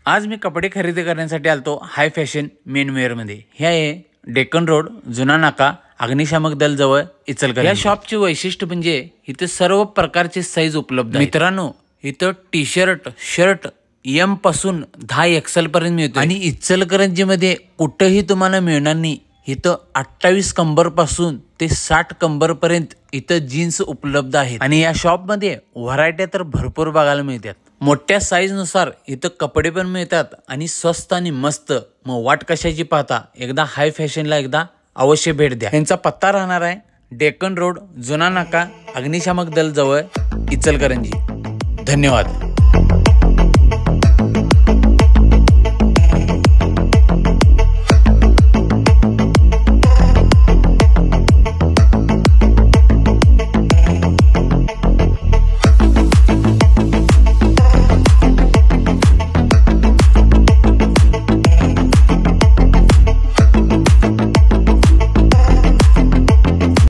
आज मी कपडे खरेदी करण्यासाठी आलतो हाय फॅशन मेनवेअर मध्ये। हे आहे डेक्कन रोड जुना नाका अग्निशामक दल जवळ इचलकरंजी। या शॉपचे वैशिष्ट्य म्हणजे इथे सर्व प्रकारचे साईज उपलब्ध आहेत। मित्रांनो इथं टी शर्ट शर्ट एम पासून 10 XL पर्यंत मिळतो आणि इचलकरंजी मध्ये कुठेही तुम्हाला मिळणार नाही। इथं 28 कंबर पासून ते 60 कंबर पर्यंत इथं जीन्स उपलब्ध आहेत आणि या शॉप मध्ये व्हरायटी तर भरपूर बघायला मिळतात। मोठ्या साईज नुसार इथं कपडे पण मिळतात आणि स्वस्त आणि मस्त। मग वाट कशाची पाहता एकदा हाय फॅशनला एकदा अवश्य भेट द्या। यांचा पत्ता राहणार आहे डेक्कन रोड जुना नाका अग्निशामक दल जवळ इचलकरंजी। धन्यवाद।